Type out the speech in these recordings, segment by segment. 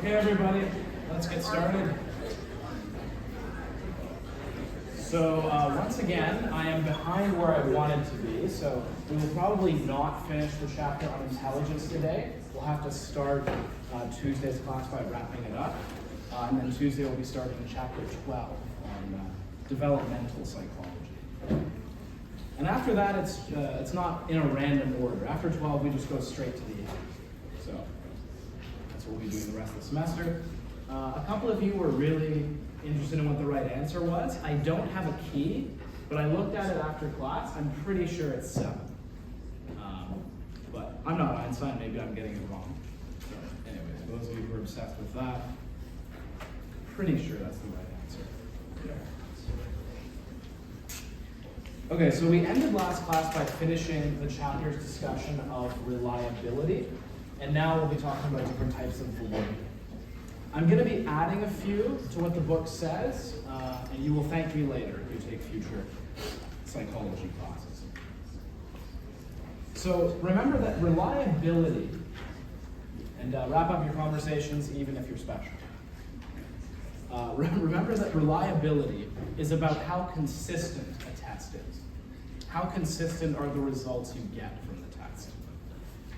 Okay, everybody, let's get started. So once again, I am behind where I wanted to be, so we will probably not finish the chapter on intelligence today. We'll have to start Tuesday's class by wrapping it up, and then Tuesday we'll be starting chapter 12 on developmental psychology. And after that, it's not in a random order. After 12, we just go straight to the end. So that's what we'll be doing the rest of the semester. A couple of you were really interested in what the right answer was. I don't have a key, but I looked at it after class. I'm pretty sure it's 7. But I'm not Einstein. Maybe I'm getting it wrong. So anyways, those of you who are obsessed with that, pretty sure that's the right answer. Yeah. Okay, so we ended last class by finishing the chapter's discussion of reliability, and now we'll be talking about different types of validity. I'm going to be adding a few to what the book says, and you will thank me later if you take future psychology classes. So remember that reliability, and wrap up your conversations even if you're special. Remember that reliability is about how consistent a test is. How consistent are the results you get from the test?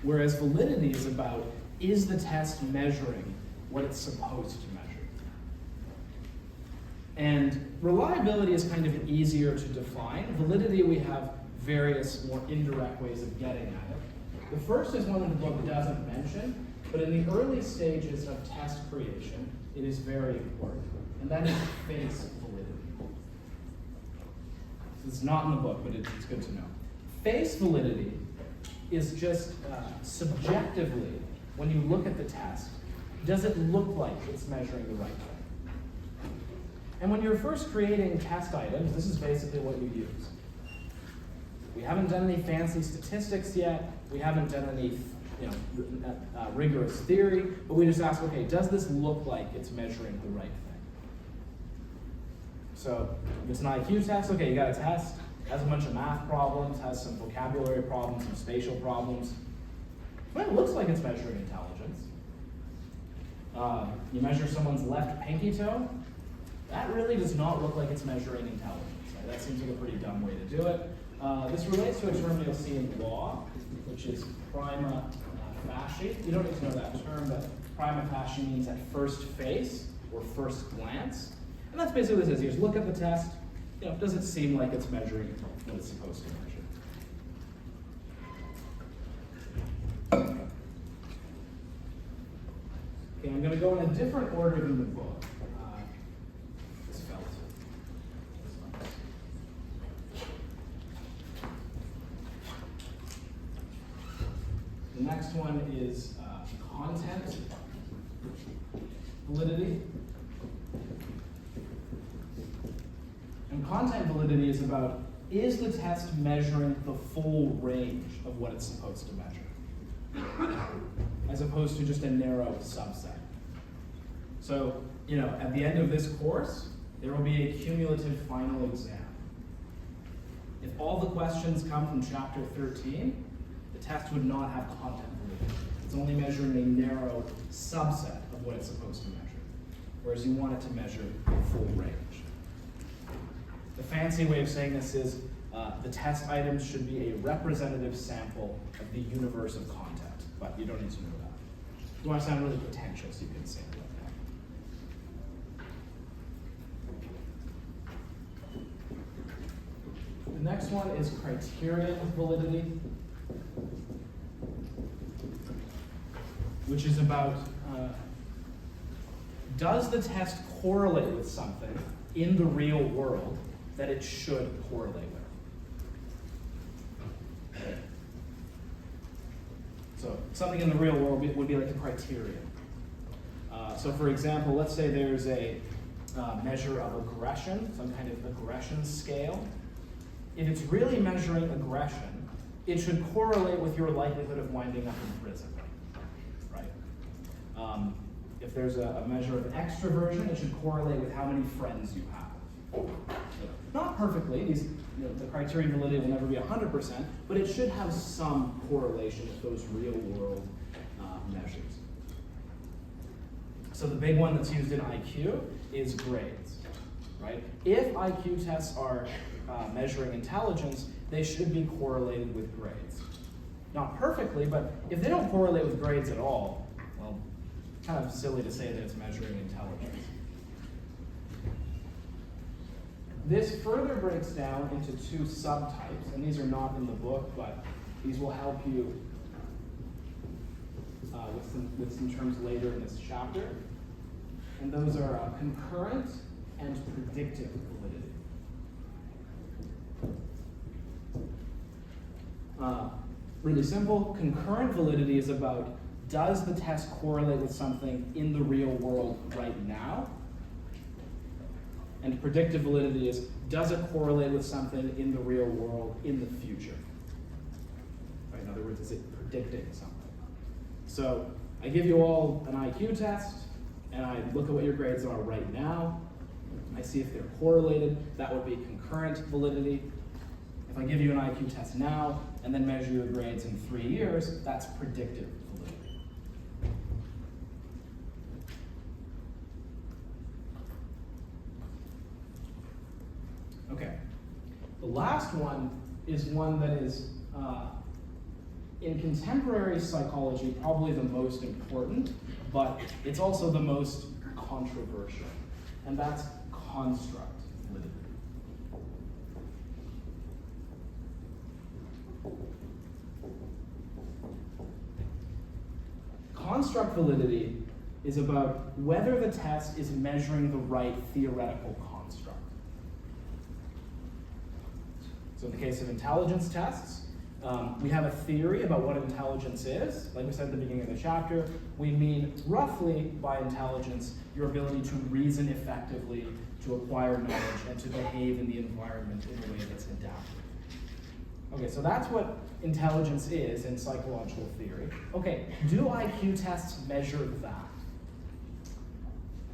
Whereas validity is about, is the test measuring what it's supposed to measure? And reliability is kind of easier to define. Validity, we have various more indirect ways of getting at it. The first is one that the book doesn't mention, but in the early stages of test creation, it is very important, and that is face validity. It's not in the book, but it's good to know. Face validity is just subjectively, when you look at the test, does it look like it's measuring the right thing? And when you're first creating test items, this is basically what you use. We haven't done any fancy statistics yet. We haven't done any rigorous theory, but we just ask, okay, does this look like it's measuring the right thing? So if it's an IQ test, okay, you got a test, has a bunch of math problems, has some vocabulary problems, some spatial problems. Well, it looks like it's measuring intelligence. You measure someone's left pinky toe, that really does not look like it's measuring intelligence. Right? That seems like a pretty dumb way to do it. This relates to a term you'll see in law, which is prima facie. You don't need to know that term, but prima facie means at first face or first glance. And that's basically what it is. You just look at the test, does it seem like it's measuring what it's supposed to measure? Okay, I'm going to go in a different order than the book. This felt. The next one is content validity. And content validity is about, is the test measuring the full range of what it's supposed to measure, as opposed to just a narrow subset. So, at the end of this course, there will be a cumulative final exam. If all the questions come from chapter 13, the test would not have content validity. It's only measuring a narrow subset of what it's supposed to measure, whereas you want it to measure the full range. The fancy way of saying this is the test items should be a representative sample of the universe of content, but you don't need to know that. If you want to sound really pretentious, you can say it like that. The next one is criterion validity, which is about, does the test correlate with something in the real world that it should correlate with? So something in the real world would be like a criterion. So for example, let's say there's a measure of aggression, some kind of aggression scale. If it's really measuring aggression, it should correlate with your likelihood of winding up in prison, right? If there's a measure of extroversion, it should correlate with how many friends you have. Not perfectly, the criterion validity will never be 100%, but it should have some correlation with those real world measures. So the big one that's used in IQ is grades, right? If IQ tests are measuring intelligence, they should be correlated with grades. Not perfectly, but if they don't correlate with grades at all, well, kind of silly to say that it's measuring intelligence. This further breaks down into two subtypes, and these are not in the book, but these will help you with some terms later in this chapter. And those are concurrent and predictive validity. Really simple, concurrent validity is about, does the test correlate with something in the real world right now? And predictive validity is, does it correlate with something in the real world in the future? Right, in other words, is it predicting something? So I give you all an IQ test, and I look at what your grades are right now. I see if they're correlated. That would be concurrent validity. If I give you an IQ test now, and then measure your grades in 3 years, that's predictive validity. Okay, the last one is one that is, in contemporary psychology, probably the most important, but it's also the most controversial, and that's construct validity. Construct validity is about whether the test is measuring the right theoretical construct. So in the case of intelligence tests, we have a theory about what intelligence is. Like we said at the beginning of the chapter, we mean roughly by intelligence your ability to reason effectively, to acquire knowledge, and to behave in the environment in a way that's adaptive. Okay, so that's what intelligence is in psychological theory. Okay, do IQ tests measure that?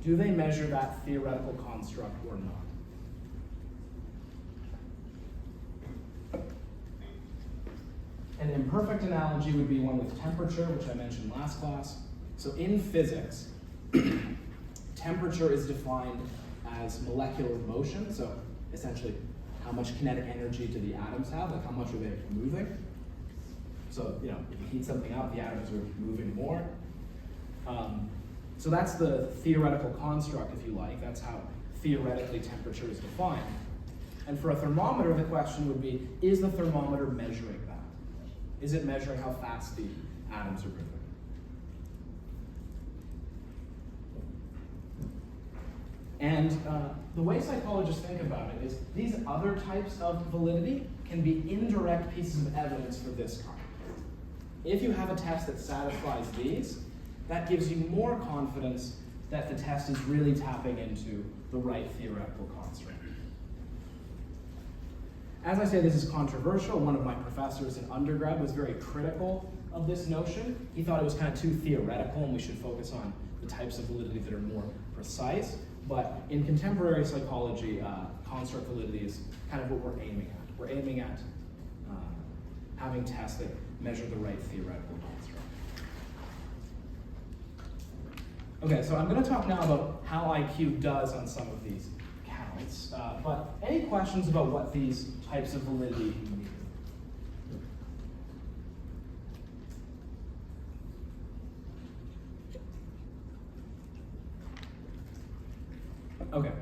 Do they measure that theoretical construct or not? An imperfect analogy would be one with temperature, which I mentioned last class. So in physics, temperature is defined as molecular motion, so essentially how much kinetic energy do the atoms have, like how much are they moving? So, if you heat something up, the atoms are moving more. So that's the theoretical construct, if you like. That's how theoretically temperature is defined. And for a thermometer, the question would be, is the thermometer measuring that? Is it measuring how fast the atoms are moving? And the way psychologists think about it is these other types of validity can be indirect pieces of evidence for this kind. If you have a test that satisfies these, that gives you more confidence that the test is really tapping into the right theoretical construct. As I say, this is controversial. One of my professors in undergrad was very critical of this notion. He thought it was kind of too theoretical and we should focus on the types of validity that are more precise. But in contemporary psychology, construct validity is kind of what we're aiming at. We're aiming at having tests that measure the right theoretical construct. Okay, so I'm going to talk now about how IQ does on some of these counts. But any questions about what these types of validity mean? Okay.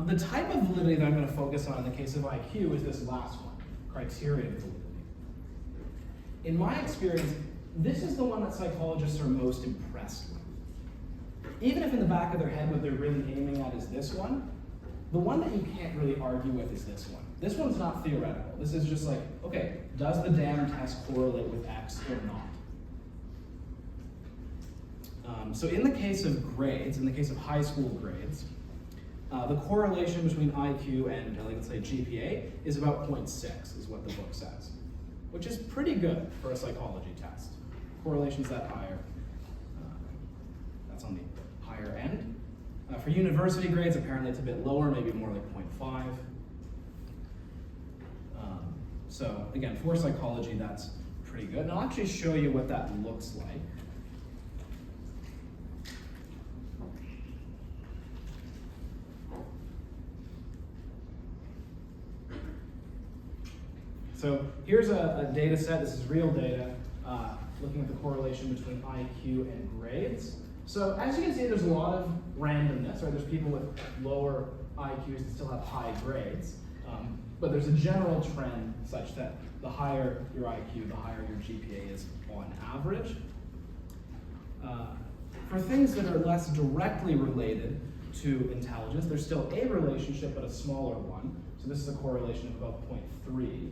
The type of validity that I'm going to focus on in the case of IQ is this last one, criterion validity. In my experience, this is the one that psychologists are most impressed with. Even if in the back of their head what they're really aiming at is this one, the one that you can't really argue with is this one. This one's not theoretical. This is just like, okay, does the damn test correlate with X or not? So in the case of grades, in the case of high school grades, the correlation between IQ and, let's say, GPA is about 0.6, is what the book says, which is pretty good for a psychology test. Correlation's that higher. That's on the higher end. For university grades, apparently it's a bit lower, maybe more like 0.5. So again, for psychology, that's pretty good. And I'll actually show you what that looks like. So here's a data set. This is real data, looking at the correlation between IQ and grades. So as you can see, there's a lot of randomness, right? There's people with lower IQs that still have high grades, but there's a general trend such that the higher your IQ, the higher your GPA is on average. For things that are less directly related to intelligence, there's still a relationship, but a smaller one. So this is a correlation of about 0.3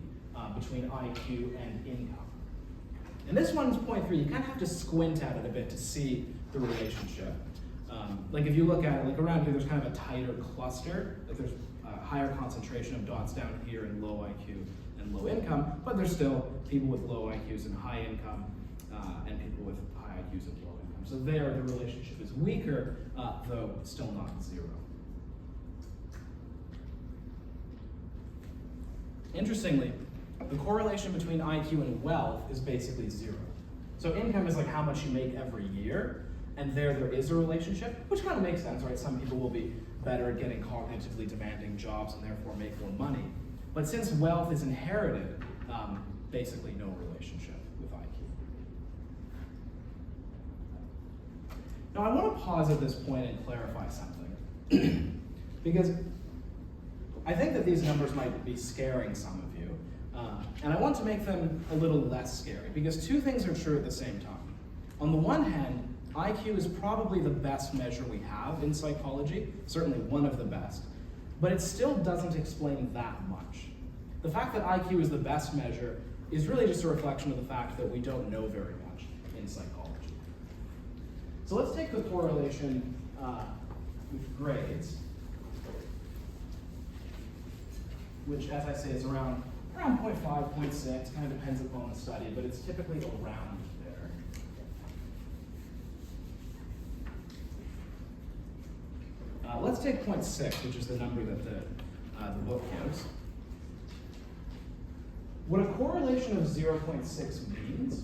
between IQ and income. And this one's 0.3. You kind of have to squint at it a bit to see the relationship. Like if you look at it, like around here, there's kind of a tighter cluster. Like there's a higher concentration of dots down here in low IQ and low income, but there's still people with low IQs and high income, and people with high IQs and low income. So there, the relationship is weaker, though still not zero. Interestingly, the correlation between IQ and wealth is basically zero. So income is like how much you make every year, and there is a relationship, which kind of makes sense, right? Some people will be better at getting cognitively demanding jobs and therefore make more money. But since wealth is inherited, basically no relationship with IQ. Now I want to pause at this point and clarify something. Because I think that these numbers might be scaring some of you. And I want to make them a little less scary, because two things are true at the same time. On the one hand, IQ is probably the best measure we have in psychology, certainly one of the best, but it still doesn't explain that much. The fact that IQ is the best measure is really just a reflection of the fact that we don't know very much in psychology. So let's take the correlation with grades, which, as I say, is around 0.5, 0.6, kind of depends upon the study, but it's typically around there. Let's take 0.6, which is the number that the book gives. What a correlation of 0.6 means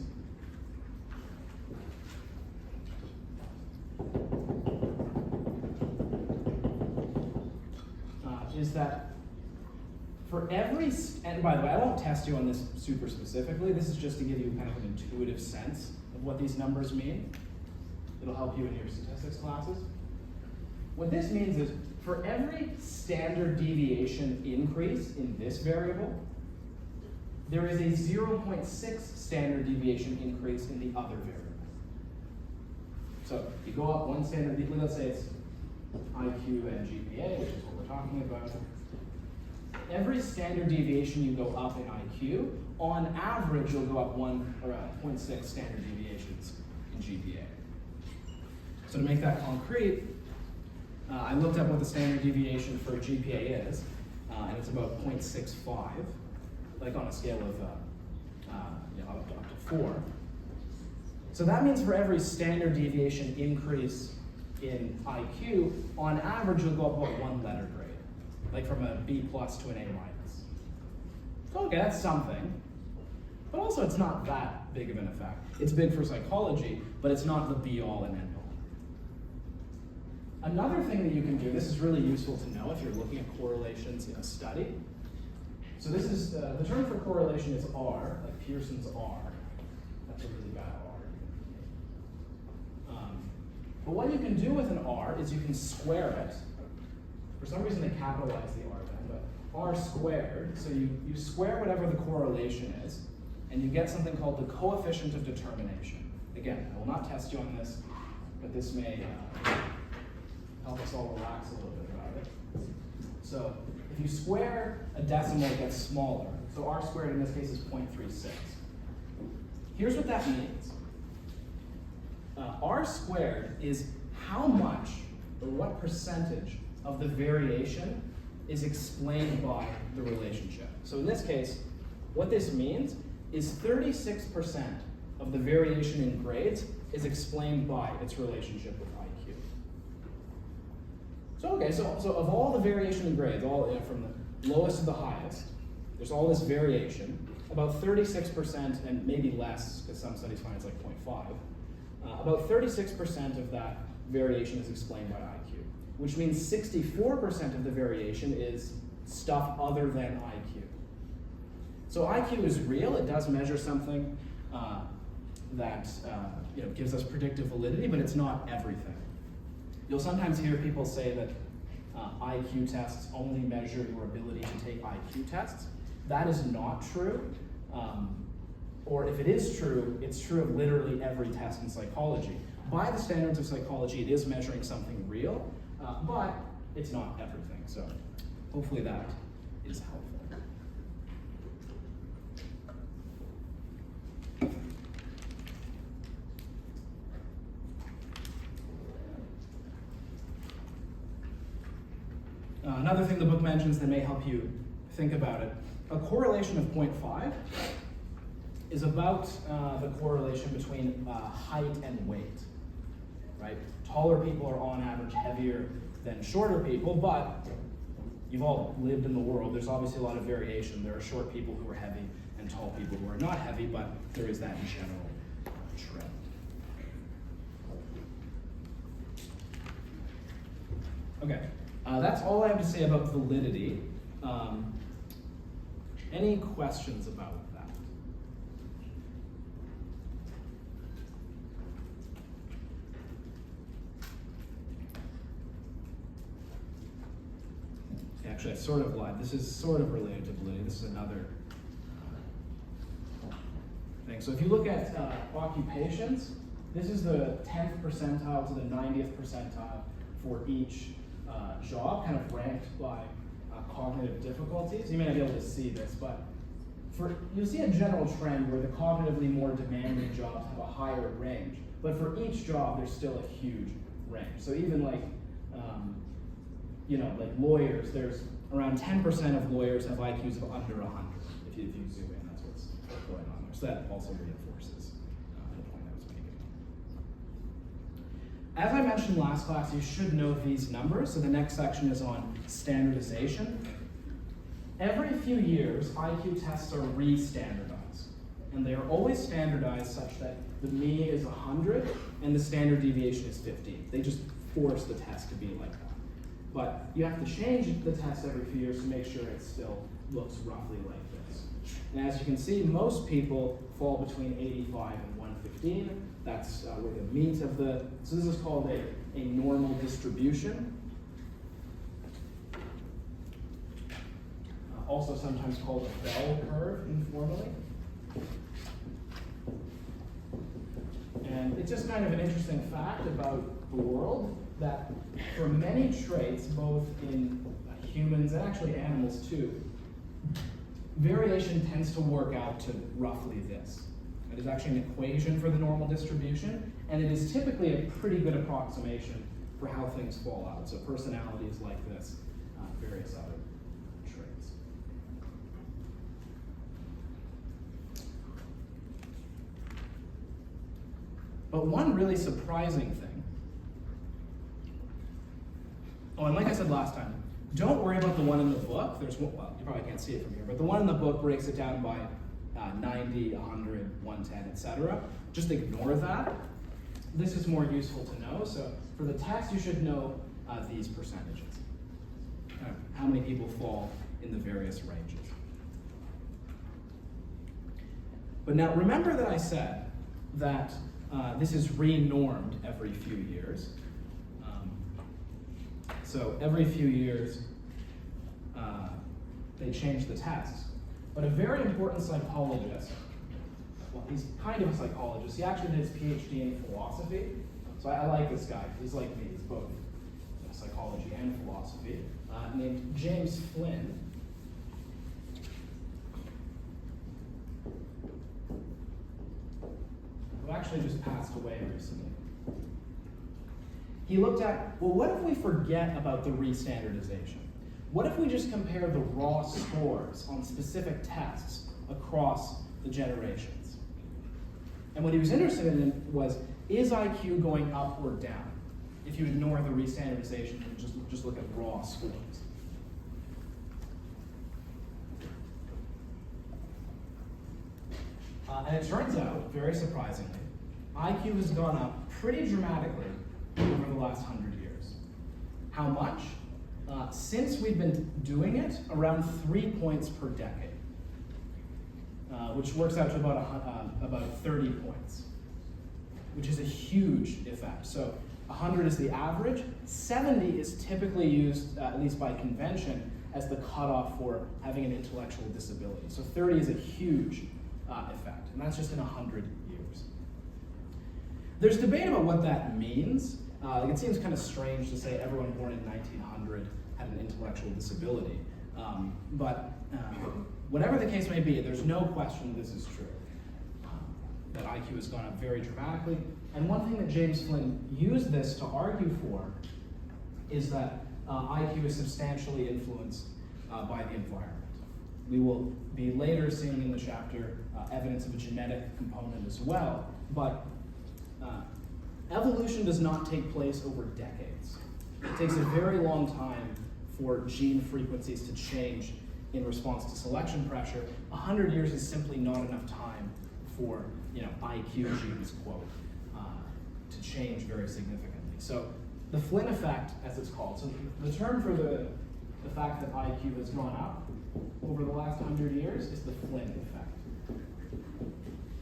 is that for every, and by the way, I won't test you on this super specifically. This is just to give you kind of an intuitive sense of what these numbers mean. It'll help you in your statistics classes. What this means is for every standard deviation increase in this variable, there is a 0.6 standard deviation increase in the other variable. So you go up one standard deviation, let's say it's IQ and GPA, which is what we're talking about. Every standard deviation you go up in IQ, on average you'll go up 0.6 standard deviations in GPA. So to make that concrete, I looked up what the standard deviation for GPA is, and it's about 0.65, like on a scale of up to 4. So that means for every standard deviation increase in IQ, on average you'll go up about 1 letter grade, like from a B+ to an A-. So okay, that's something, but also it's not that big of an effect. It's big for psychology, but it's not the be-all and end-all. Another thing that you can do, this is really useful to know if you're looking at correlations in a study. So this is, the term for correlation is R, like Pearson's R. That's a really bad R. But what you can do with an R is you can square it. For some reason they capitalize the R then, but R squared, so you square whatever the correlation is, and you get something called the coefficient of determination. Again, I will not test you on this, but this may help us all relax a little bit about it. So if you square a decimal, it gets smaller. So R squared in this case is 0.36. Here's what that means. R squared is how much, or what percentage, of the variation is explained by the relationship. So in this case, what this means is 36% of the variation in grades is explained by its relationship with IQ. So okay, so of all the variation in grades, all from the lowest to the highest, there's all this variation. About 36%, and maybe less, because some studies find it's like 0.5, about 36% of that variation is explained by IQ, which means 64% of the variation is stuff other than IQ. So IQ is real. It does measure something that gives us predictive validity, but it's not everything. You'll sometimes hear people say that IQ tests only measure your ability to take IQ tests. That is not true. Or if it is true, it's true of literally every test in psychology. By the standards of psychology, it is measuring something real, but it's not everything. So hopefully that is helpful. Another thing the book mentions that may help you think about it, a correlation of 0.5 is about the correlation between height and weight, right? Taller people are on average heavier than shorter people, but you've all lived in the world. There's obviously a lot of variation. There are short people who are heavy and tall people who are not heavy, but there is that general trend. Okay, that's all I have to say about validity. Any questions about that? Actually, I sort of lied. This is sort of related to validity. This is another thing. So if you look at occupations, this is the 10th percentile to the 90th percentile for each job, kind of ranked by cognitive difficulties. You may not be able to see this, but you'll see a general trend where the cognitively more demanding jobs have a higher range. But for each job, there's still a huge range. So even like lawyers, there's around 10% of lawyers have IQs of under 100. If you zoom in, that's what's going on there. So that also reinforces the point I was making. As I mentioned last class, you should know these numbers. So the next section is on standardization. Every few years, IQ tests are re-standardized. And they are always standardized such that the mean is 100 and the standard deviation is 50. They just force the test to be like that. But you have to change the test every few years to make sure it still looks roughly like this. And as you can see, most people fall between 85 and 115. That's where the meat of so this is called a normal distribution. Also sometimes called a bell curve informally. And it's just kind of an interesting fact about the world that for many traits, both in humans and actually animals too, variation tends to work out to roughly this. It is actually an equation for the normal distribution, and it is typically a pretty good approximation for how things fall out. So personalities like this, various other traits. But one really surprising thing, and like I said last time, don't worry about the one in the book. There's one, well, you probably can't see it from here, but the one in the book breaks it down by 90, 100, 110, etc. Just ignore that. This is more useful to know. So for the test, you should know these percentages. How many people fall in the various ranges. But now remember that I said that this is re-normed every few years. So every few years, they change the tests. But a very important psychologist, well, he's kind of a psychologist. He actually did his PhD in philosophy. So I like this guy. He's like me. He's both psychology and philosophy. Named James Flynn. Who actually just passed away recently. He looked at, well, what if we forget about the re-standardization? What if we just compare the raw scores on specific tests across the generations? And what he was interested in was, is IQ going up or down if you ignore the re-standardization and just look at raw scores? And it turns out, very surprisingly, IQ has gone up pretty dramatically over the last 100 years. How much? Since we've been doing it, around 3 points per decade. which works out to about 30 points, which is a huge effect. So 100 is the average. 70 is typically used, at least by convention, as the cutoff for having an intellectual disability. So 30 is a huge effect, and that's just in 100 years. There's debate about what that means. It seems kind of strange to say everyone born in 1900 had an intellectual disability. But whatever the case may be, there's no question this is true, that IQ has gone up very dramatically. And one thing that James Flynn used this to argue for is that IQ is substantially influenced by the environment. We will be later seeing in the chapter evidence of a genetic component as well, but evolution does not take place over decades. It takes a very long time for gene frequencies to change in response to selection pressure. 100 years is simply not enough time for IQ genes, quote, to change very significantly. So the Flynn effect, as it's called, so the term for the fact that IQ has gone up over the last 100 years is the Flynn effect.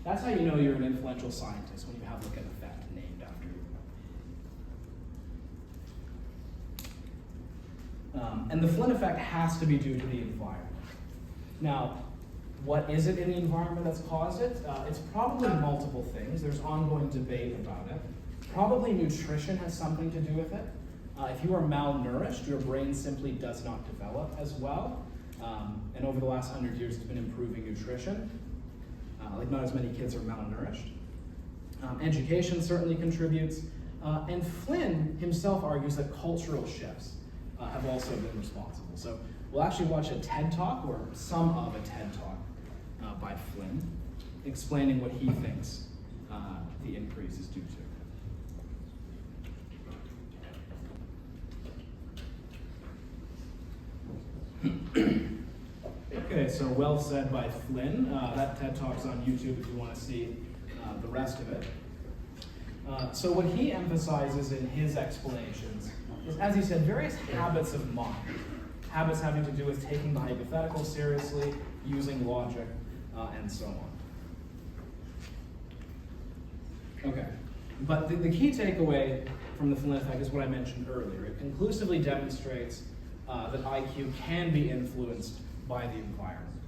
That's how you know you're an influential scientist, when you have like an effect named after you. And the Flynn effect has to be due to the environment. Now, what is it in the environment that's caused it? It's probably multiple things. There's ongoing debate about it. Probably nutrition has something to do with it. If you are malnourished, your brain simply does not develop as well. And over the last 100 years, it's been improving nutrition. Not as many kids are malnourished. Education certainly contributes. And Flynn himself argues that cultural shifts have also been responsible. So we'll actually watch a TED Talk, or some of a TED Talk by Flynn, explaining what he thinks the increase is due to. Okay, so well said by Flynn. That TED Talk's on YouTube if you want to see the rest of it. So what he emphasizes in his explanations is, as he said, various habits of mind. Habits having to do with taking the hypothetical seriously, using logic, and so on. Okay, but the key takeaway from the Flynn effect is what I mentioned earlier. It conclusively demonstrates that IQ can be influenced by the environment.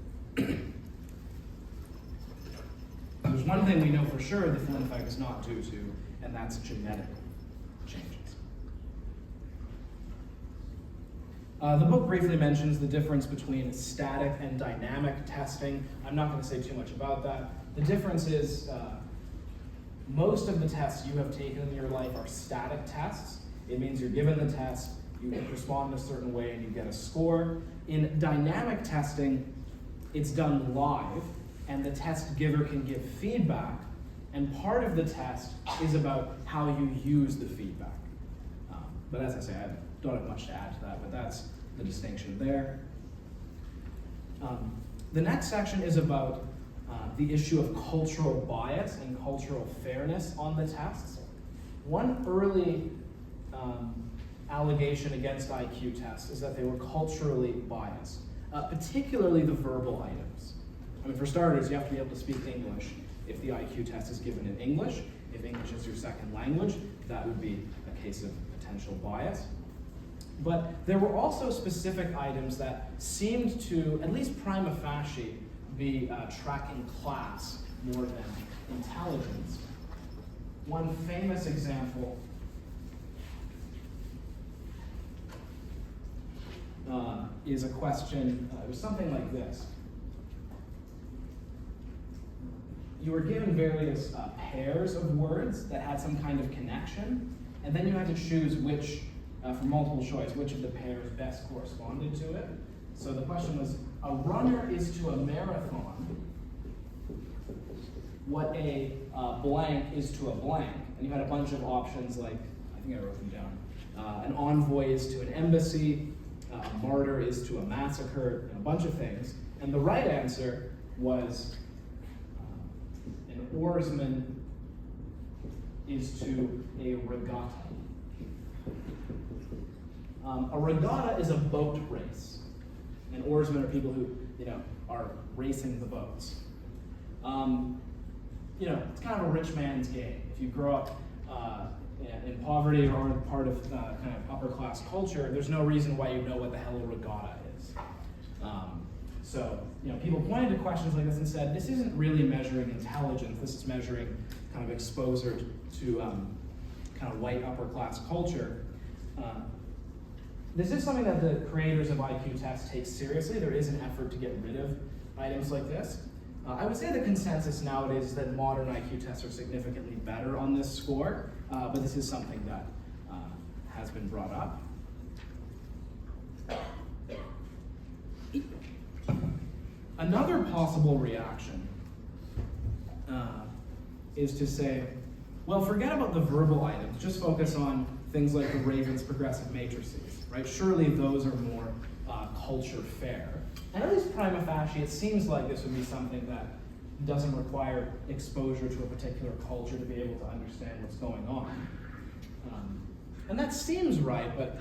There's one thing we know for sure the Flynn effect is not due to, and that's genetic changes. The book briefly mentions the difference between static and dynamic testing. I'm not going to say too much about that. The difference is most of the tests you have taken in your life are static tests. It means you're given the test, you respond in a certain way, and you get a score. In dynamic testing, it's done live, and the test giver can give feedback, and part of the test is about how you use the feedback. But as I say, I don't have much to add to that, but that's the distinction there. The next section is about the issue of cultural bias and cultural fairness on the tests. One early allegation against IQ tests is that they were culturally biased, particularly the verbal items. I mean, for starters, you have to be able to speak English if the IQ test is given in English. If English is your second language, that would be a case of potential bias. But there were also specific items that seemed to, at least prima facie, be tracking class more than intelligence. One famous example is a question, it was something like this. You were given various pairs of words that had some kind of connection, and then you had to choose which, for multiple choice, which of the pairs best corresponded to it. So the question was, a runner is to a marathon what a blank is to a blank. And you had a bunch of options like, I think I wrote them down. An envoy is to an embassy, a martyr is to a massacre, and a bunch of things. And the right answer was an oarsman is to a regatta. A regatta is a boat race. And oarsmen are people who, are racing the boats. It's kind of a rich man's game. If you grow up in poverty or aren't part of kind of upper class culture, there's no reason why you know what the hell a regatta is. So people pointed to questions like this and said, this isn't really measuring intelligence, this is measuring kind of exposure to kind of white upper class culture. This is something that the creators of IQ tests take seriously. There is an effort to get rid of items like this. I would say the consensus nowadays is that modern IQ tests are significantly better on this score, but this is something that has been brought up. Another possible reaction is to say, well, forget about the verbal items, just focus on things like the Raven's progressive matrices, right? Surely those are more culture fair. And at least prima facie, it seems like this would be something that doesn't require exposure to a particular culture to be able to understand what's going on. And that seems right, but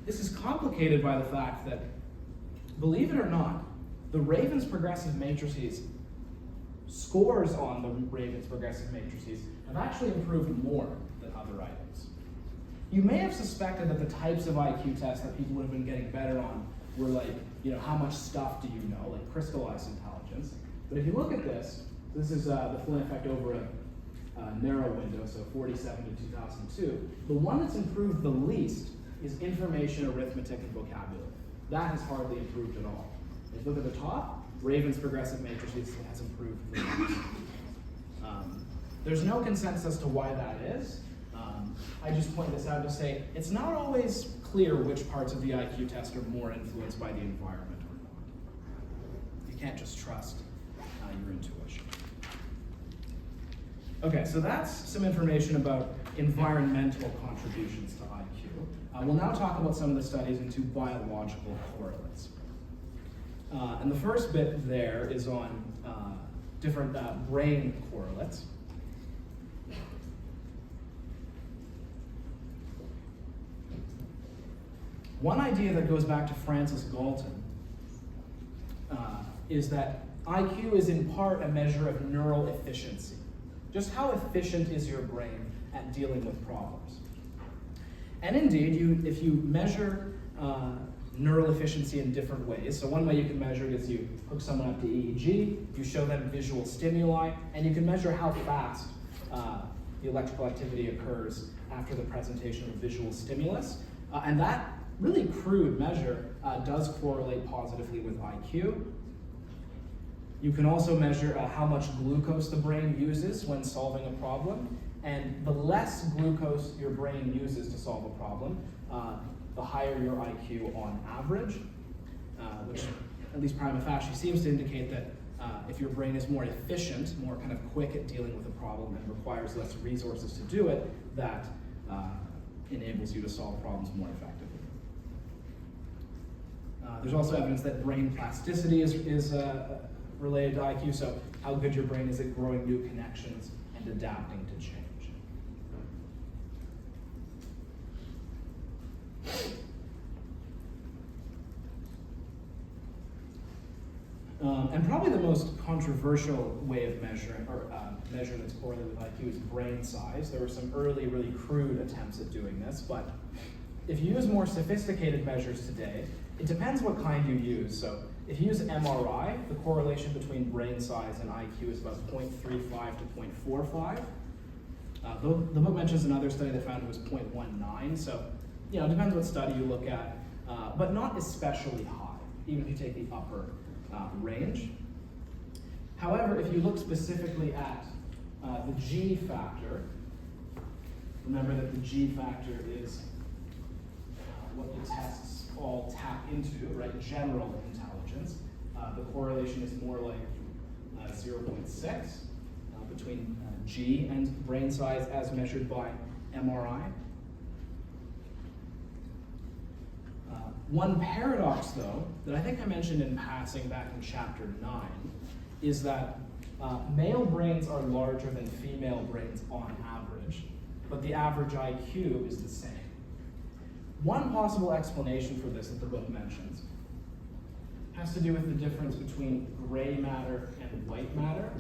this is complicated by the fact that, believe it or not, the Raven's progressive matrices, scores on the Raven's progressive matrices, have actually improved more than other items. You may have suspected that the types of IQ tests that people would have been getting better on were like, how much stuff do you know, like crystallized intelligence. But if you look at this, this is the Flynn effect over a narrow window, so 47 to 2002. The one that's improved the least is information, arithmetic, and vocabulary. That has hardly improved at all. If you look at the top, Raven's progressive matrices has improved the most. There's no consensus as to why that is. I just point this out to say it's not always clear which parts of the IQ test are more influenced by the environment or not. You can't just trust your intuition. Okay, so that's some information about environmental contributions to IQ. We'll now talk about some of the studies into biological correlates. And the first bit there is on different brain correlates. One idea that goes back to Francis Galton is that IQ is in part a measure of neural efficiency. Just how efficient is your brain at dealing with problems? And indeed, if you measure neural efficiency in different ways, so one way you can measure it is you hook someone up to EEG, you show them visual stimuli, and you can measure how fast the electrical activity occurs after the presentation of a visual stimulus. And that really crude measure does correlate positively with IQ. You can also measure how much glucose the brain uses when solving a problem, and the less glucose your brain uses to solve a problem, the higher your IQ on average, which at least prima facie seems to indicate that if your brain is more efficient, more kind of quick at dealing with a problem and requires less resources to do it, that enables you to solve problems more effectively. There's also evidence that brain plasticity is related to IQ, so how good your brain is at growing new connections and adapting to change. And probably the most controversial way of measuring, or measure that's correlated with IQ, is brain size. There were some early, really crude attempts at doing this, but if you use more sophisticated measures today, it depends what kind you use. So if you use MRI, the correlation between brain size and IQ is about 0.35 to 0.45. The book mentions another study that found it was 0.19, so it depends what study you look at, but not especially high, even if you take the upper range. However, if you look specifically at the G factor, remember that the G factor is what the tests all tap into, right? General intelligence. The correlation is more like 0.6 between G and brain size as measured by MRI. One paradox, though, that I think I mentioned in passing back in chapter 9, is that male brains are larger than female brains on average, but the average IQ is the same. One possible explanation for this that the book mentions has to do with the difference between gray matter and white matter.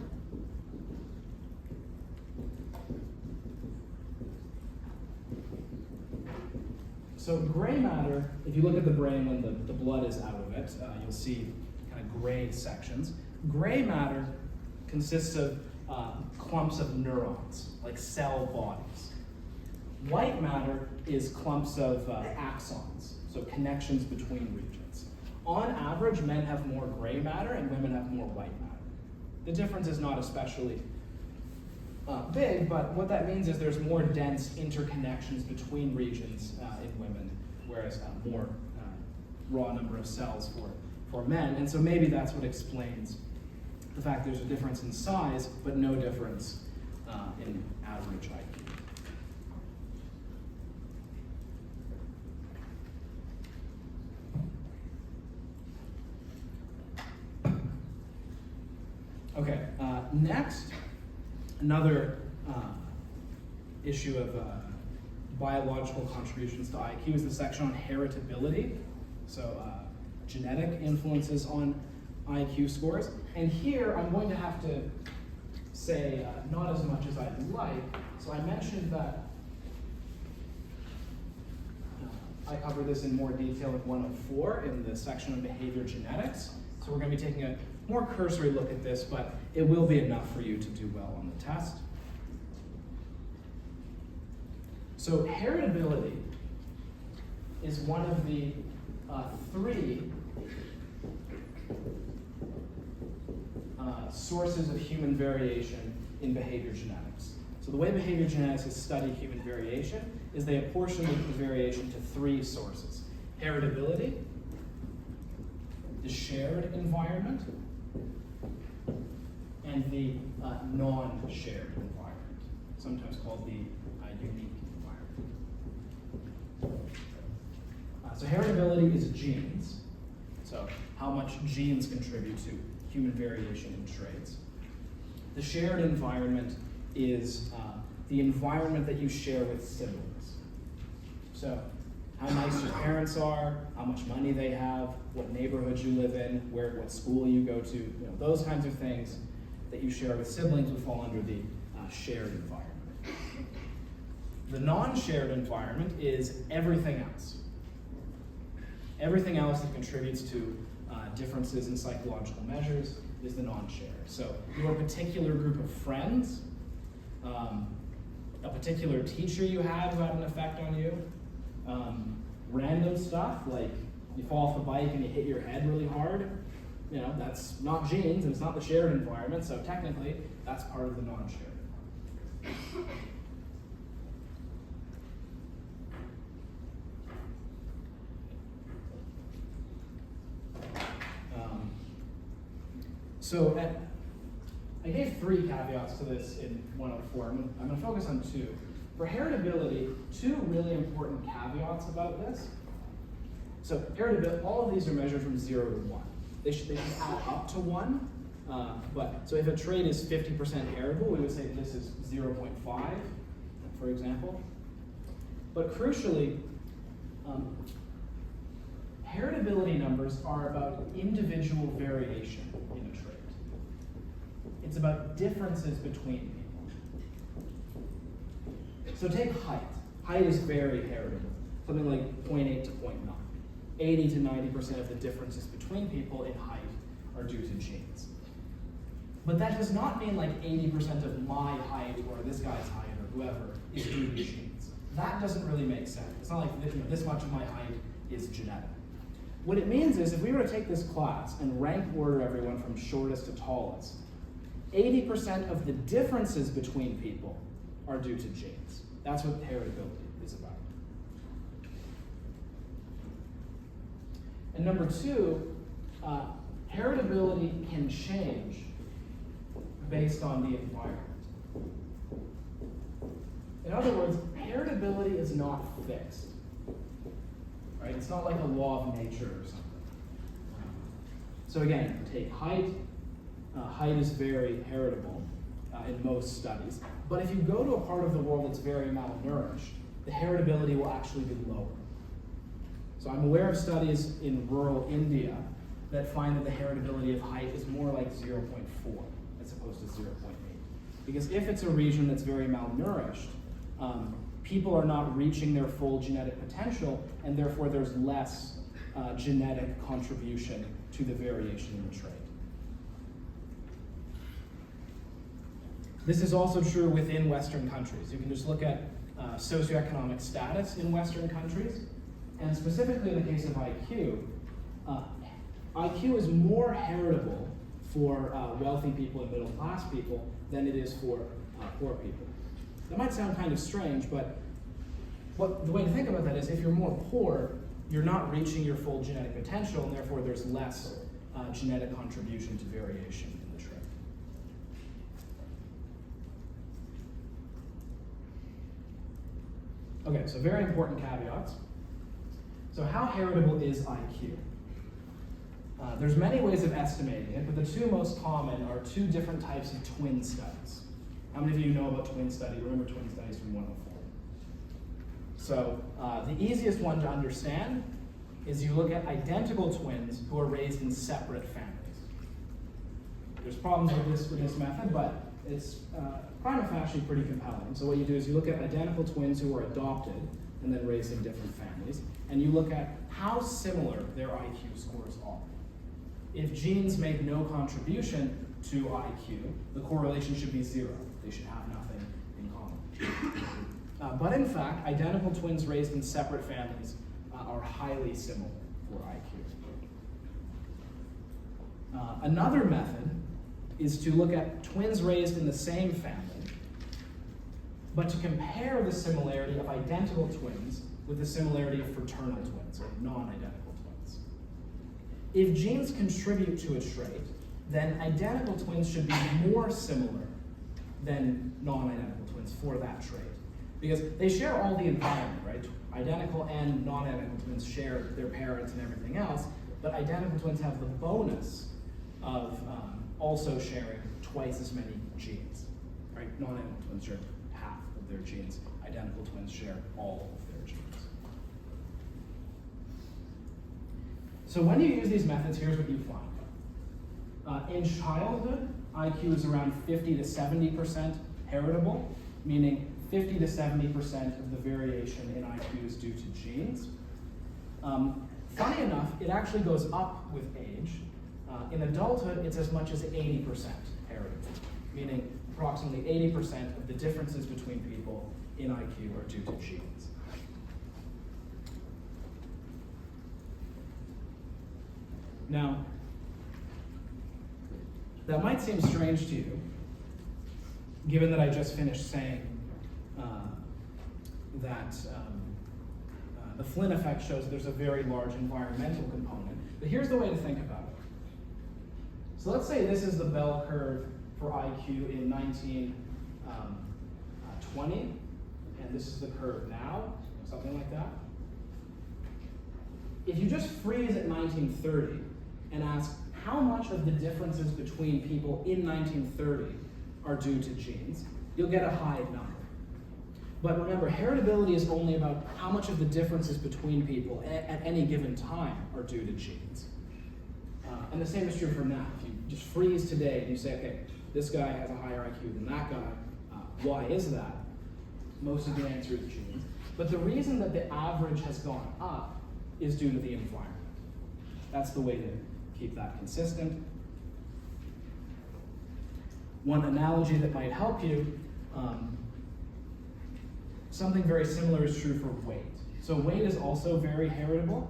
So gray matter, if you look at the brain when the blood is out of it, you'll see kind of gray sections. Gray matter consists of clumps of neurons, like cell bodies. White matter is clumps of axons, so connections between regions. On average, men have more gray matter and women have more white matter. The difference is not especially big, but what that means is there's more dense interconnections between regions in women, whereas more raw number of cells for men. And so maybe that's what explains the fact there's a difference in size, but no difference in average IQ. Okay, next, another issue of biological contributions to IQ is the section on heritability, so genetic influences on IQ scores. And here I'm going to have to say not as much as I'd like. So I mentioned that I covered this in more detail in 104 in the section on behavior genetics. So we're going to be taking a more cursory look at this, but it will be enough for you to do well on the test. So heritability is one of the three sources of human variation in behavior genetics. So the way behavior geneticists study human variation is they apportion the variation to three sources: heritability, the shared environment, and the non-shared environment, sometimes called the unique environment. So heritability is genes, so how much genes contribute to human variation in traits. The shared environment is the environment that you share with siblings. So how nice your parents are, how much money they have, what neighborhood you live in, what school you go to, those kinds of things that you share with siblings would fall under the shared environment. The non-shared environment is everything else. Everything else that contributes to differences in psychological measures is the non-shared. So your particular group of friends, a particular teacher you had who had an effect on you, random stuff like you fall off the bike and you hit your head really hard, that's not genes and it's not the shared environment, so technically that's part of the non-shared. I gave 3 caveats to this in 104. I'm going to focus on 2. For heritability, 2 really important caveats about this. So heritability, all of these are measured from 0 to 1. They should add up to 1. So if a trait is 50% heritable, we would say this is 0.5, for example. But crucially, heritability numbers are about individual variation in a trait. It's about differences between people. So take height. Height is very heritable, something like 0.8 to 0.9. 80 to 90% of the differences between people in height are due to genes. But that does not mean like 80% of my height or this guy's height or whoever is due to genes. That doesn't really make sense. It's not like this much of my height is genetic. What it means is if we were to take this class and rank order everyone from shortest to tallest, 80% of the differences between people are due to genes. That's what heritability is about. And number 2, heritability can change based on the environment. In other words, heritability is not fixed. Right? It's not like a law of nature or something. So again, take height. Height is very heritable in most studies. But if you go to a part of the world that's very malnourished, the heritability will actually be lower. So I'm aware of studies in rural India that find that the heritability of height is more like 0.4 as opposed to 0.8. Because if it's a region that's very malnourished, people are not reaching their full genetic potential, and therefore there's less genetic contribution to the variation in the trait. This is also true within Western countries. You can just look at socioeconomic status in Western countries, and specifically in the case of IQ, IQ is more heritable for wealthy people and middle class people than it is for poor people. That might sound kind of strange, but the way to think about that is if you're more poor, you're not reaching your full genetic potential, and therefore there's less genetic contribution to variation in the trait. Okay, so very important caveats. So how heritable is IQ? There's many ways of estimating it, but the two most common are two different types of twin studies. How many of you know about twin study? Remember twin studies from 104. So the easiest one to understand is you look at identical twins who are raised in separate families. There's problems with this method, but it's prima facie pretty compelling. So what you do is you look at identical twins who are adopted and then raised in different families, and you look at how similar their IQ scores are. If genes make no contribution to IQ, the correlation should be 0. They should have nothing in common. But in fact, identical twins raised in separate families are highly similar for IQ. Another method is to look at twins raised in the same family, but to compare the similarity of identical twins with the similarity of fraternal twins, or non-identical twins. If genes contribute to a trait, then identical twins should be more similar than non-identical twins for that trait. Because they share all the environment, right? Identical and non-identical twins share their parents and everything else, but identical twins have the bonus of also sharing twice as many genes, right? Non-identical twins share half of their genes. Identical twins share all of their genes. So when you use these methods, here's what you find. In childhood, IQ is around 50 to 70% heritable, meaning 50 to 70% of the variation in IQ is due to genes. Funny enough, it actually goes up with age. In adulthood, it's as much as 80% heritable, meaning approximately 80% of the differences between people in IQ are due to genes. Now, that might seem strange to you, given that I just finished saying that the Flynn effect shows there's a very large environmental component. But here's the way to think about it. So let's say this is the bell curve for IQ in 1920, and this is the curve now, something like that. If you just freeze at 1930 and ask how much of the differences between people in 1930 are due to genes, you'll get a high number. But remember, heritability is only about how much of the differences between people at any given time are due to genes. And the same is true for now. If you just freeze today and you say, okay, this guy has a higher IQ than that guy, why is that? Most of the answer is genes. But the reason that the average has gone up is due to the environment. That's the way to keep that consistent. One analogy that might help you, something very similar is true for weight. So weight is also very heritable,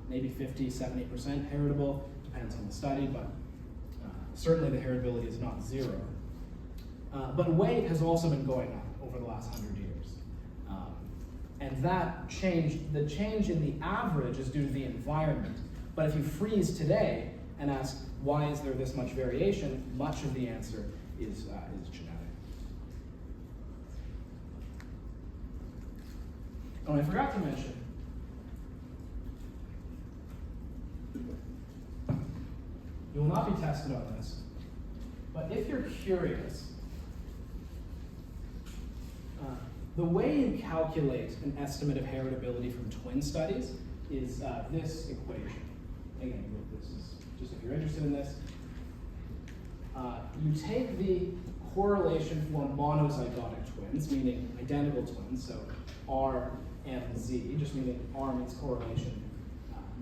maybe 50, 70% heritable, depends on the study, but certainly the heritability is not 0. But weight has also been going up over the last 100 years. And that change, the change in the average is due to the environment. But if you freeze today and ask, why is there this much variation, much of the answer is genetic. Oh, I forgot to mention, you will not be tested on this, but if you're curious, the way you calculate an estimate of heritability from twin studies is this equation. Again, this is just if you're interested in this. You take the correlation for monozygotic twins, meaning identical twins, so R and Z, just meaning R means correlation,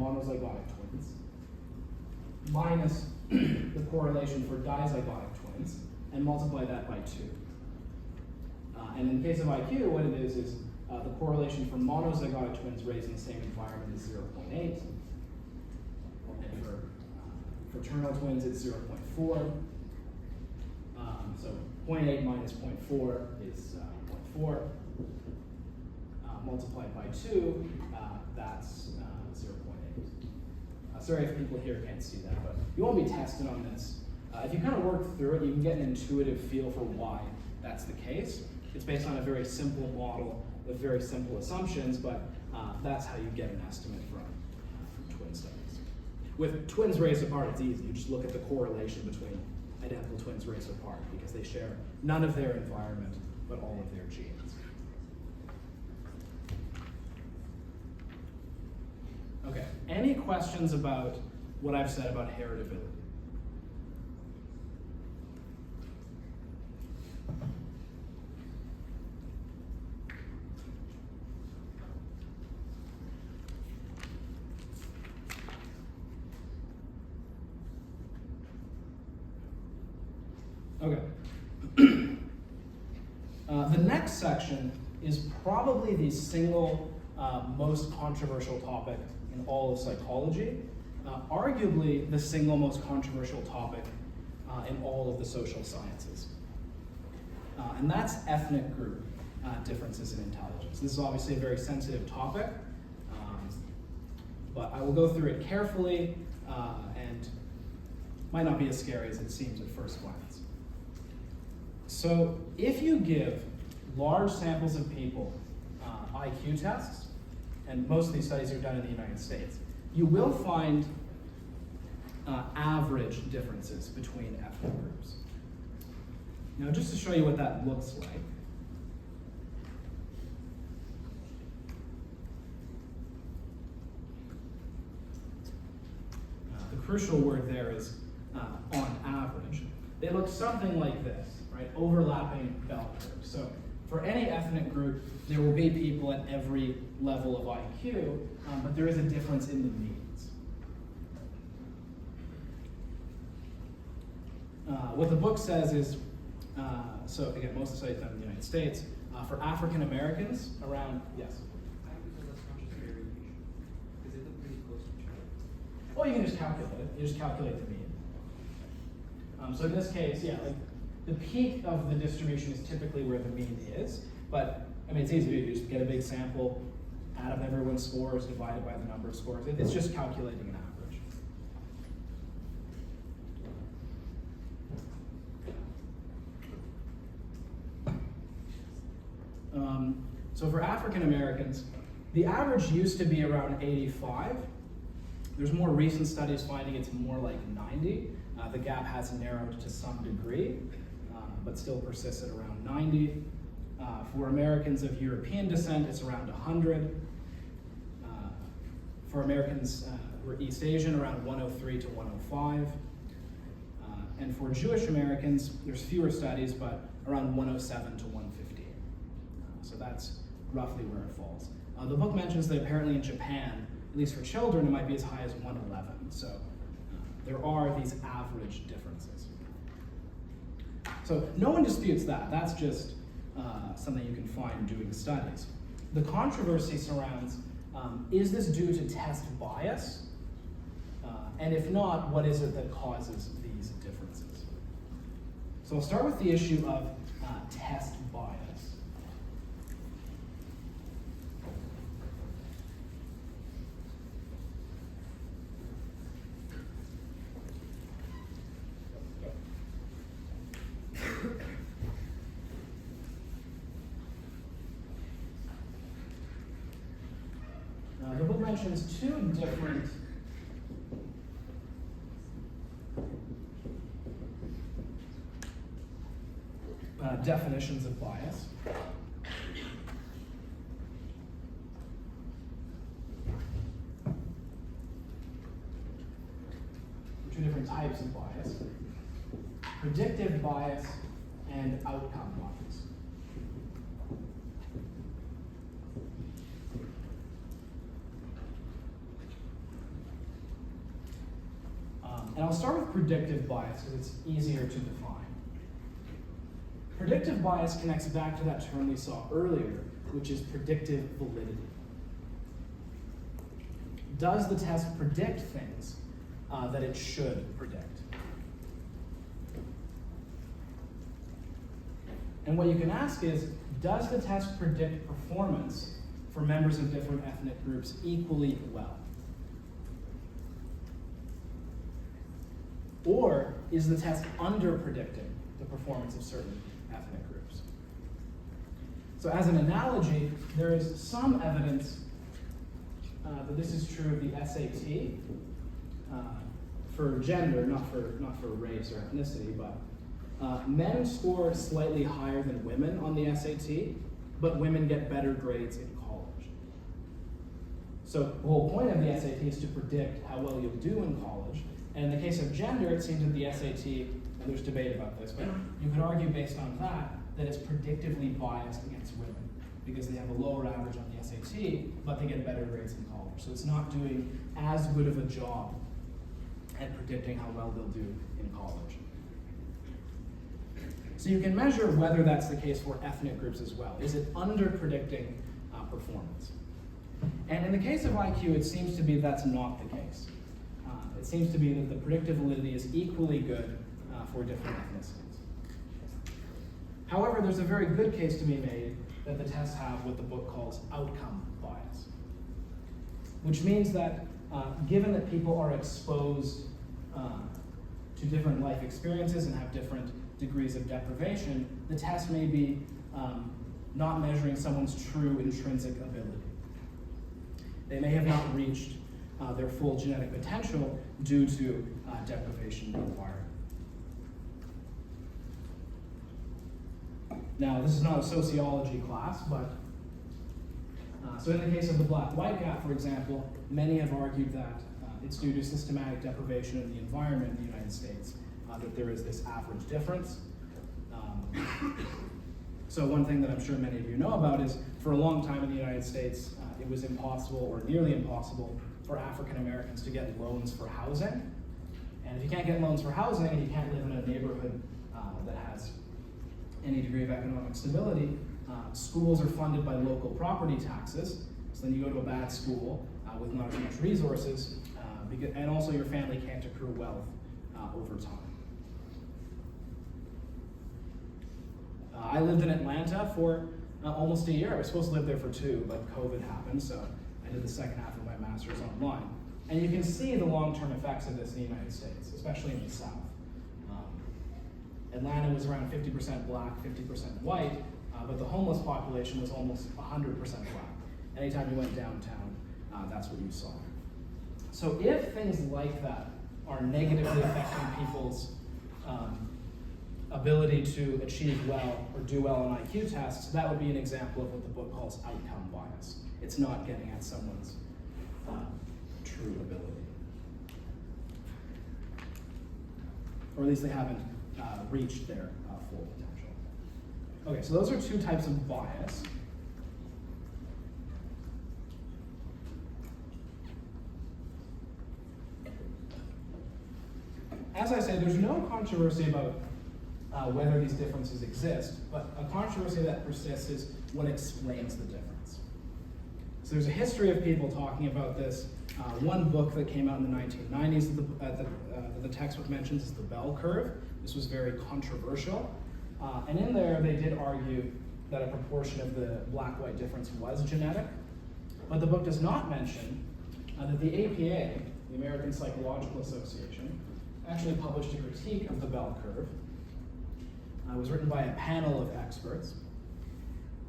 monozygotic twins, minus the correlation for dizygotic twins, and multiply that by 2. And in the case of IQ, what it is the correlation for monozygotic twins raised in the same environment is 0.8, and for fraternal twins it's 0.4. So 0.8 minus 0.4 is 0.4. Multiplied by 2, that's 0.8. Sorry if people here can't see that, but you won't be tested on this. If you kind of work through it, you can get an intuitive feel for why that's the case. It's based on a very simple model with very simple assumptions, but that's how you get an estimate from twin studies. With twins raised apart, it's easy. You just look at the correlation between identical twins raised apart because they share none of their environment, but all of their genes. Okay, any questions about what I've said about heritability? Okay. The next section is probably the single most controversial topic in all of psychology, arguably the single most controversial topic in all of the social sciences. And that's ethnic group differences in intelligence. This is obviously a very sensitive topic, but I will go through it carefully and might not be as scary as it seems at first glance. So if you give large samples of people IQ tests, and most of these studies are done in the United States, you will find average differences between ethnic groups. Now, just to show you what that looks like, the crucial word there is on average. They look something like this, right? Overlapping bell curves. So for any ethnic group, there will be people at every level of IQ, but there is a difference in the means. What the book says is, so again, most of the studies done in the United States, for African Americans, around, yes? Well, you can just calculate it. You just calculate the mean. So in this case, yeah, like the peak of the distribution is typically where the mean is, but I mean, it's easy to do. You just get a big sample, add up everyone's scores, divided by the number of scores. It's just calculating an average. So for African Americans, the average used to be around 85. There's more recent studies finding it's more like 90. The gap has narrowed to some degree, but still persists at around 90. For Americans of European descent, it's around 100. For Americans who are East Asian, around 103 to 105. And for Jewish Americans, there's fewer studies, but around 107 to 115. So that's roughly where it falls. The book mentions that apparently in Japan, at least for children, it might be as high as 111. So there are these average differences. So no one disputes that. That's just something you can find doing studies. The controversy surrounds, is this due to test bias? And if not, what is it that causes these differences? So I'll start with the issue of test bias. The book mentions two different definitions of bias. Two different types of bias. Predictive bias and outcome bias. And I'll start with predictive bias because it's easier to define. Predictive bias connects back to that term we saw earlier, which is predictive validity. Does the test predict things that it should predict? And what you can ask is, does the test predict performance for members of different ethnic groups equally well? Or is the test under-predicting the performance of certain ethnic groups? So as an analogy, there is some evidence that this is true of the SAT for gender, not for race or ethnicity, but men score slightly higher than women on the SAT, but women get better grades in college. So the whole point of the SAT is to predict how well you'll do in college. And in the case of gender, it seems that the SAT, and there's debate about this, but you could argue based on that it's predictively biased against women because they have a lower average on the SAT, but they get better grades in college. So it's not doing as good of a job at predicting how well they'll do in college. So you can measure whether that's the case for ethnic groups as well. Is it under-predicting performance? And in the case of IQ, it seems to be that's not the case. It seems to be that the predictive validity is equally good for different ethnicities. However, there's a very good case to be made that the tests have what the book calls outcome bias, which means that given that people are exposed to different life experiences and have different degrees of deprivation, the test may be not measuring someone's true intrinsic ability. They may have not reached their full genetic potential due to deprivation in the environment. Now, this is not a sociology class, but so in the case of the black-white gap, for example, many have argued that it's due to systematic deprivation of the environment in the United States that there is this average difference. So one thing that I'm sure many of you know about is for a long time in the United States, it was impossible or nearly impossible for African Americans to get loans for housing. And if you can't get loans for housing and you can't live in a neighborhood that has any degree of economic stability, schools are funded by local property taxes. So then you go to a bad school with not as much resources, and also your family can't accrue wealth over time. I lived in Atlanta for almost a year. I was supposed to live there for 2, but COVID happened, so I did the second half of my master's online. And you can see the long-term effects of this in the United States, especially in the South. Atlanta was around 50% black, 50% white, but the homeless population was almost 100% black. Anytime you went downtown, that's what you saw. So if things like that are negatively affecting people's ability to achieve well or do well on IQ tests, that would be an example of what the book calls outcome bias. It's not getting at someone's true ability. Or at least they haven't reached their full potential. Okay, so those are 2 types of bias. As I say, there's no controversy about whether these differences exist, but a controversy that persists is what explains the difference. So there's a history of people talking about this. One book that came out in the 1990s that the textbook mentions is the bell curve. This was very controversial. And in there, they did argue that a proportion of the black-white difference was genetic. But the book does not mention that the APA, the American Psychological Association, actually published a critique of the bell curve. It was written by a panel of experts.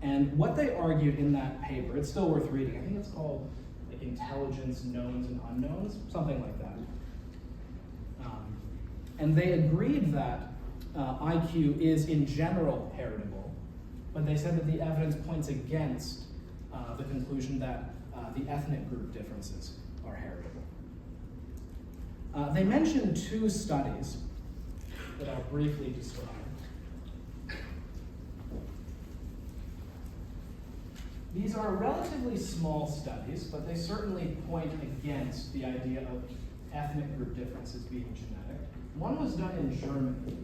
And what they argued in that paper, it's still worth reading. I think it's called like Intelligence, Knowns and Unknowns, something like that. And they agreed that IQ is in general heritable, but they said that the evidence points against the conclusion that the ethnic group differences are heritable. They mentioned 2 studies that I'll briefly describe. these are relatively small studies, but they certainly point against the idea of ethnic group differences being genetic. One was done in Germany.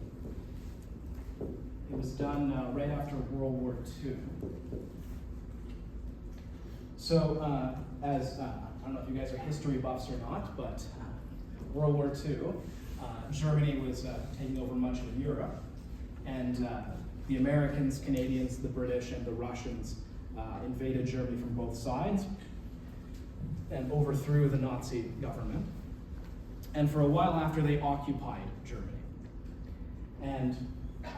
It was done right after World War II. So, I don't know if you guys are history buffs or not, but World War II, Germany was taking over much of Europe, and the Americans, Canadians, the British, and the Russians invaded Germany from both sides and overthrew the Nazi government. And for a while after, they occupied Germany. And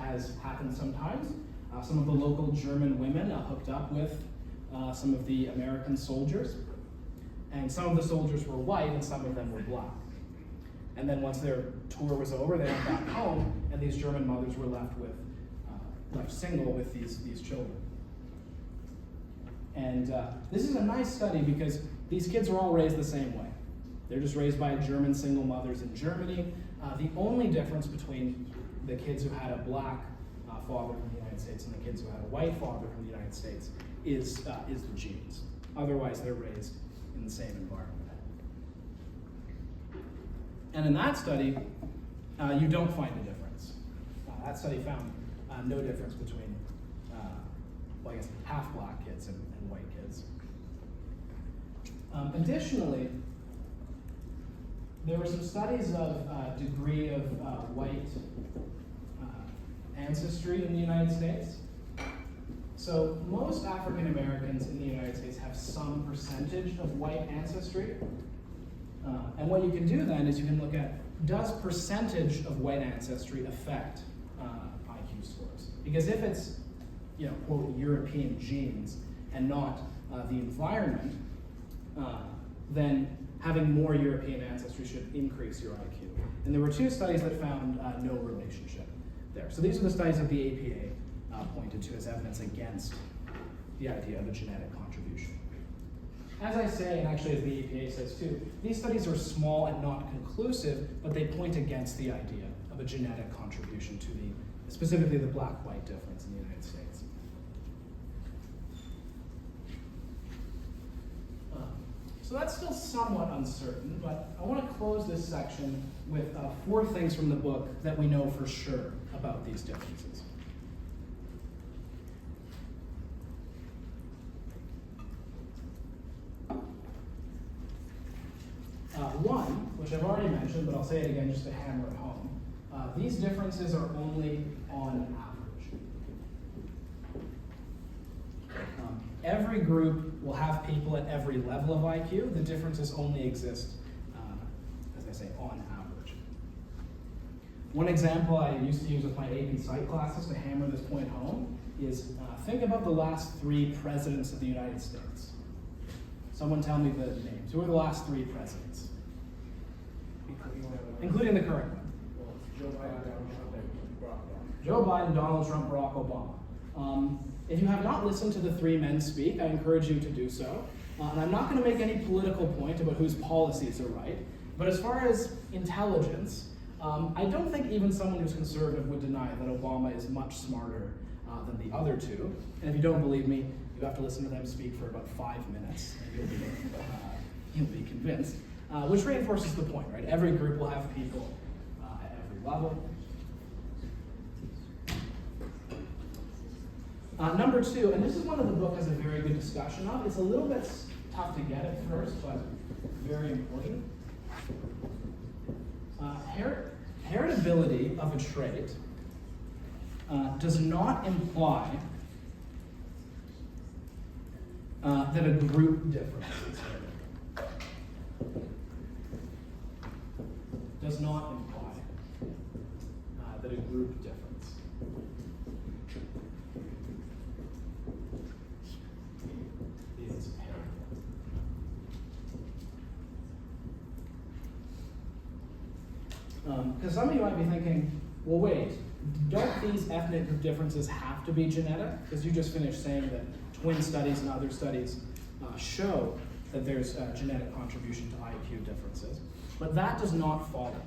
as happens sometimes, some of the local German women hooked up with some of the American soldiers. And some of the soldiers were white and some of them were black. And then once their tour was over, they went back home, and these German mothers were left single with these children. And this is a nice study because these kids are all raised the same way. They're just raised by German single mothers in Germany. The only difference between the kids who had a black father from the United States and the kids who had a white father from the United States is the genes. Otherwise, they're raised in the same environment. And in that study, you don't find a difference. That study found no difference between, half black kids and white kids. Additionally, there were some studies of degree of white ancestry in the United States. So most African Americans in the United States have some percentage of white ancestry. And what you can do then is you can look at, does percentage of white ancestry affect IQ scores? Because if it's, quote, European genes and not the environment, then having more European ancestry should increase your IQ. And there were two studies that found no relationship there. So these are the studies that the APA pointed to as evidence against the idea of a genetic contribution. As I say, and actually as the APA says too, these studies are small and not conclusive, but they point against the idea of a genetic contribution to specifically the black-white difference in the United States. So that's still somewhat uncertain, but I want to close this section with 4 things from the book that we know for sure about these differences. One, which I've already mentioned, but I'll say it again just to hammer it home, these differences are only on average. Every group will have people at every level of IQ. The differences only exist, as I say, on average. One example I used to use with my AP Psych classes to hammer this point home is think about the last 3 presidents of the United States. Someone tell me the names. Who are the last 3 presidents? Including the current one. Joe Biden, Donald Trump, Barack Obama. If you have not listened to the 3 men speak, I encourage you to do so. And I'm not going to make any political point about whose policies are right. But as far as intelligence, I don't think even someone who's conservative would deny that Obama is much smarter than the other 2. And if you don't believe me, you have to listen to them speak for about 5 minutes, and you'll be convinced. Which reinforces the point, right? Every group will have people at every level. Number 2, and this is one of the book has a very good discussion of. It's a little bit tough to get at first, but very important. Heritability of a trait does not imply that a group difference is heritable. Does not imply that a group difference is heritable. Because some of you might be thinking, well, wait, don't these ethnic group differences have to be genetic? Because you just finished saying that twin studies and other studies show that there's genetic contribution to IQ differences. But that does not follow.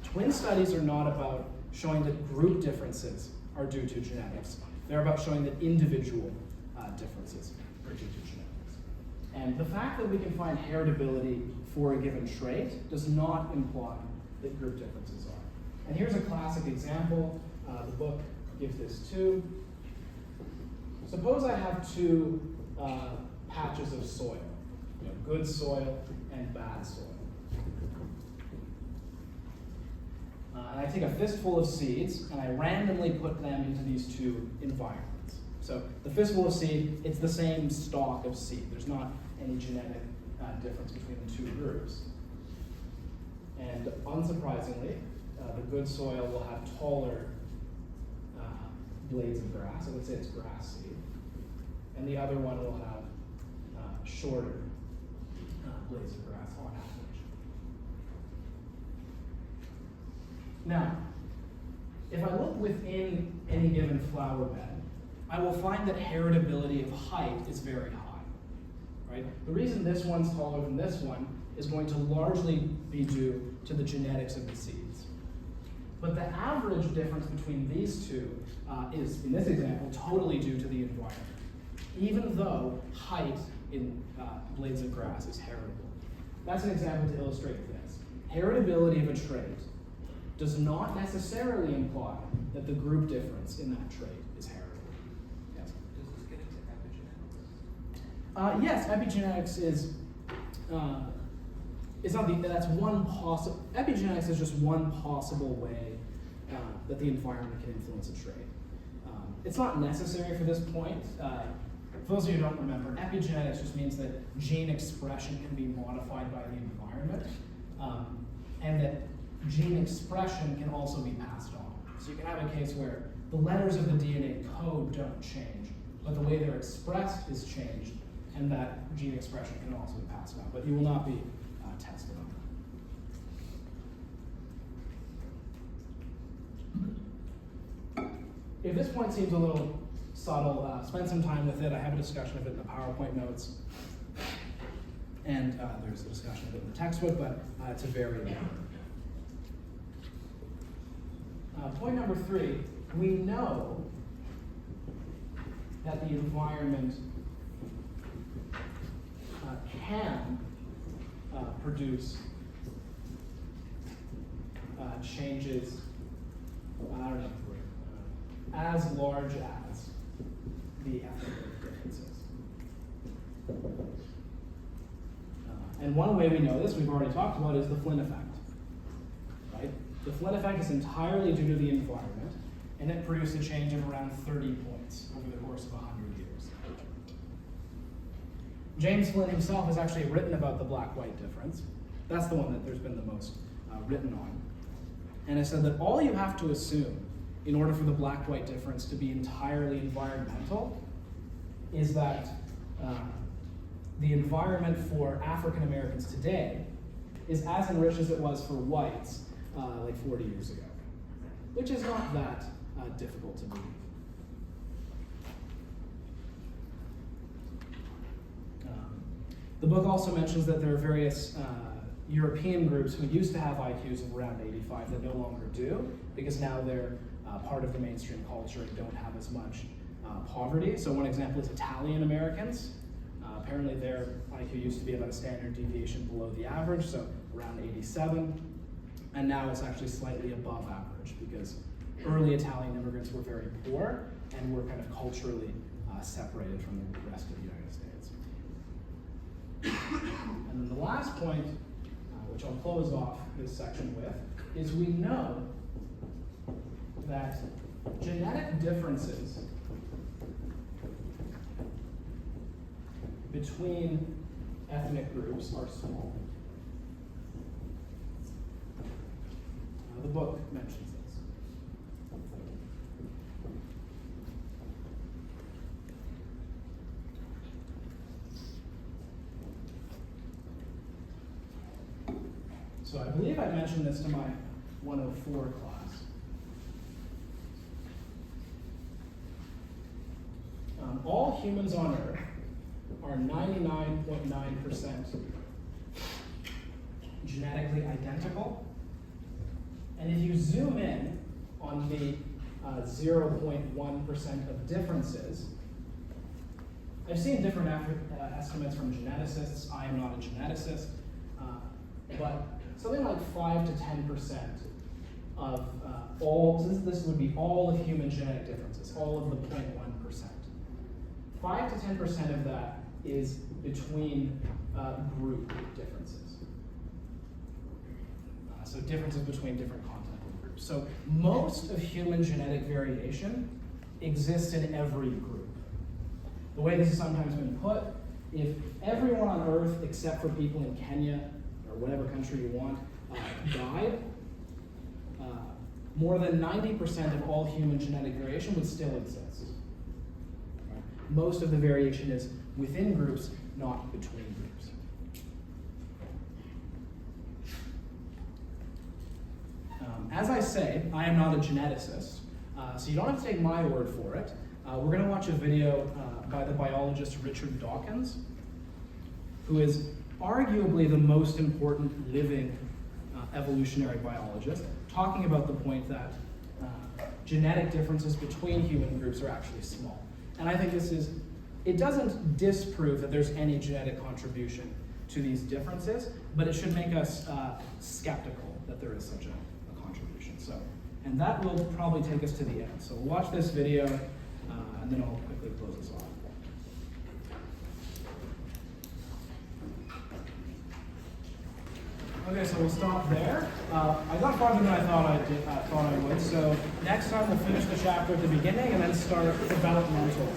Twin studies are not about showing that group differences are due to genetics. They're about showing that individual differences due to genetics. And the fact that we can find heritability for a given trait does not imply that group differences are. And here's a classic example. The book gives this too. Suppose I have two patches of soil, good soil and bad soil. And I take a fistful of seeds and I randomly put them into these two environments. So the fistful of seed, it's the same stalk of seed. There's not any genetic difference between the two groups. And unsurprisingly, the good soil will have taller blades of grass. I would say it's grass seed. And the other one will have shorter blades of grass on average. Now, if I look within any given flower bed, I will find that heritability of height is very high. Right? The reason this one's taller than this one is going to largely be due to the genetics of the seeds. But the average difference between these two is, in this example, totally due to the environment, even though height in blades of grass is heritable. That's an example to illustrate this. Heritability of a trait does not necessarily imply that the group difference in that trait is heritable. Yes? Does this get into epigenetics? Yes, epigenetics is, epigenetics is just one possible way that the environment can influence a trait. It's not necessary for this point. For those of you who don't remember, epigenetics just means that gene expression can be modified by the environment, and that gene expression can also be passed on. So you can have a case where the letters of the DNA code don't change, but the way they're expressed is changed, and that gene expression can also be passed on, but you will not be tested on that. If this point seems a little subtle, spend some time with it. I have a discussion of it in the PowerPoint notes, and there's a discussion of it in the textbook, but it's a very important. Point number 3, we know that the environment can produce changes, as large as the ethnic differences. And one way we know this, we've already talked about, is the Flynn effect. Right? The Flynn effect is entirely due to the environment, and it produced a change of around 30 points over the course of 100 years. James Flynn himself has actually written about the black-white difference. That's the one that there's been the most written on. And it said that all you have to assume in order for the black-white difference to be entirely environmental is that the environment for African Americans today is as enriched as it was for whites like 40 years ago, which is not that difficult to believe. The book also mentions that there are various European groups who used to have IQs of around 85 that no longer do, because now they're part of the mainstream culture and don't have as much poverty. So one example is Italian Americans. Apparently their IQ used to be about a standard deviation below the average, so around 87. And now it's actually slightly above average because early Italian immigrants were very poor and were kind of culturally separated from the rest of the United States. And then the last point, which I'll close off this section with, is we know that genetic differences between ethnic groups are small. The book mentions this. So I believe I mentioned this to my 104 class. All humans on Earth are 99.9% genetically identical. And if you zoom in on the 0.1% of differences, I've seen different estimates from geneticists. I am not a geneticist, but something like 5 to 10% of all, so this would be all of human genetic differences, all of the 0.1%. 5 to 10% of that is between group differences. So differences between different continental groups. So most of human genetic variation exists in every group. The way this has sometimes been put, if everyone on Earth except for people in Kenya or whatever country you want died, more than 90% of all human genetic variation would still exist. Right? Most of the variation is within groups, not between groups. As I say, I am not a geneticist, so you don't have to take my word for it. We're going to watch a video by the biologist Richard Dawkins, who is arguably the most important living evolutionary biologist, talking about the point that genetic differences between human groups are actually small. And I think it doesn't disprove that there's any genetic contribution to these differences, but it should make us skeptical that there is such a contribution. And that will probably take us to the end. So we'll watch this video, and then I'll quickly close this off. Okay, so we'll stop there. I got farther than I thought I would. So next time we'll finish the chapter at the beginning and then start developmental.